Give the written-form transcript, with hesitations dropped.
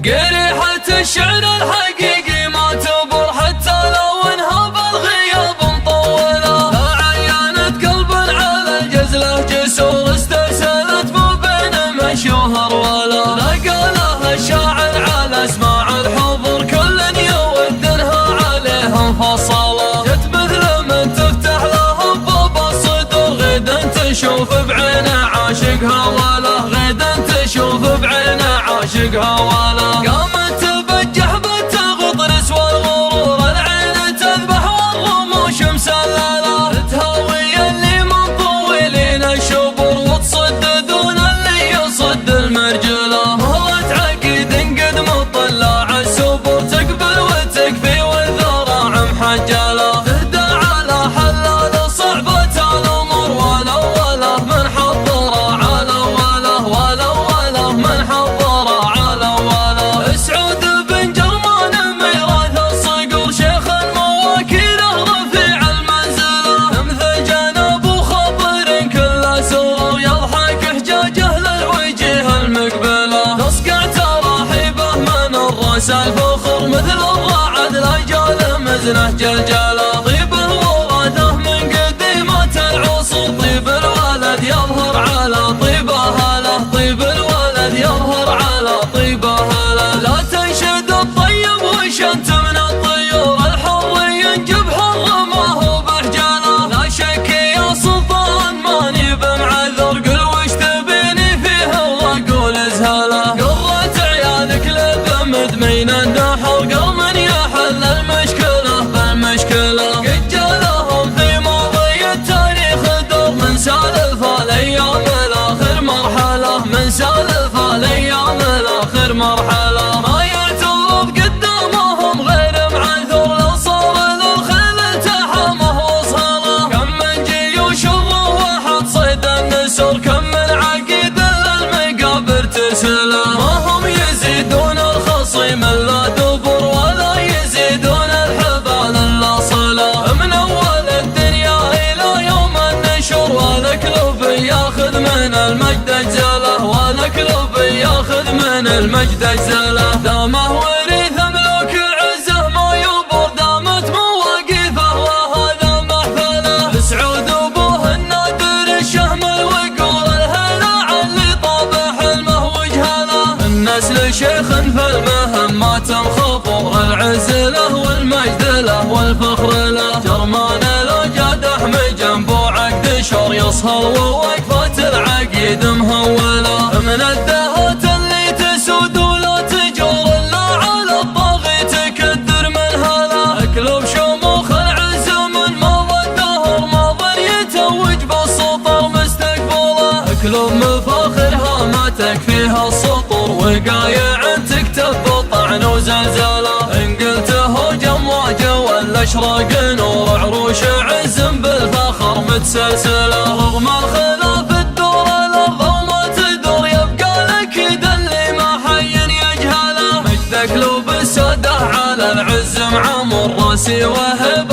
قريحة الشعر الحقيقي ما تبر حتى لو انهب الغياب مطولة. لا عينت قلب على الجزلة جسور استرسلت مو بين مشوهر ولا. لا قاله الشاعر على اسماع الحضور كل يود انها عليهم فصلة. جت مثل من تفتح له ابواب الصدور غدا تشوف بعينه عاشقها ولا. غدا تشوف بعينه عاشقها ولا. قامت تبجح بالتغطرس والغرور العين تذبح والرموش مسللة. تهاوي اللي من طويلين الشبور وتصددون اللي يصد المرجلة. مهرة عقيد قد مطلع السبور تقبل وتكفي والذراع محجلة. تهدى على حلال صعبة الامور ولو وله من حضر على وله. ولو وله من حضر على وله. سعود بن جرمان ميراث الصقر شيخ المواكيله رفيع المنزله. مثل جنب وخبر كل سرور يضحك حجاجه للوجيه المقبله. تصقع تراحيبه من الراس الفخر مثل الرعد لا جال مزنه جلجله. طيب الوراثه من قديمه العصور طيب الولد يظهر على طيبها له. طيب الولد يظهر على طيبها له. لا تنشد الطيب وشنت من الطيور الحر ينجب حر ما هو برجاله. لا شك يا سلطان ماني بمعذر قل وش تبيني فيه واقول ازهله. قرة عيالك لب مدمين النحر قرم يحل المشكله بالمشكله. قد جالهم في ماضي التاريخ دور من سالف الايام الاخر مرحله. من سالف الايام الاخر مرحله. ما يعترض قدامهم غير معذور لو صار للخيل تحامه وصهره. كم من جيوش الروح صيد النسور كم من عقيد للمقابر ترسله. ما هم يزيدون الخصيم الا دبر ولا يزيدون الحبال الا صله. من اول الدنيا الى يوم النشور والكلب ياخذ من المجد اجزله. والكلب ياخذ من المجد اجزله. دامه وريث ملوك العزه ما يبر دامت مواقفه وهذا محفله. سعود ابوه النادر الشهم الوقور الهلع اللي طاب حلمه وجهله. النسل شيخ في المهمات مخبور العز له والمجد له والفخر له. جرمان له جادح من جنبه عقد شور يصهر ووقفات العقيد مهوله. من الدهات اللي تسود ولا تجور الا على الطاغي تكدر منها له. اكلب شموخ العز من مضى الدهر ماض يتوج بالسطر مستقبله. اكلب مفاخرها ما تكفيها السطور وقايع تكتب بالطعن وزلزله. ان قلت هجم واجه ولا اشرق نور عروش عز بالفخر متسلسله. رغم الخلاف الدور الارض وما تدور يبقى لك اللي ما حي يجهله. مجدك لو بالسده على العز معمر راسي وهب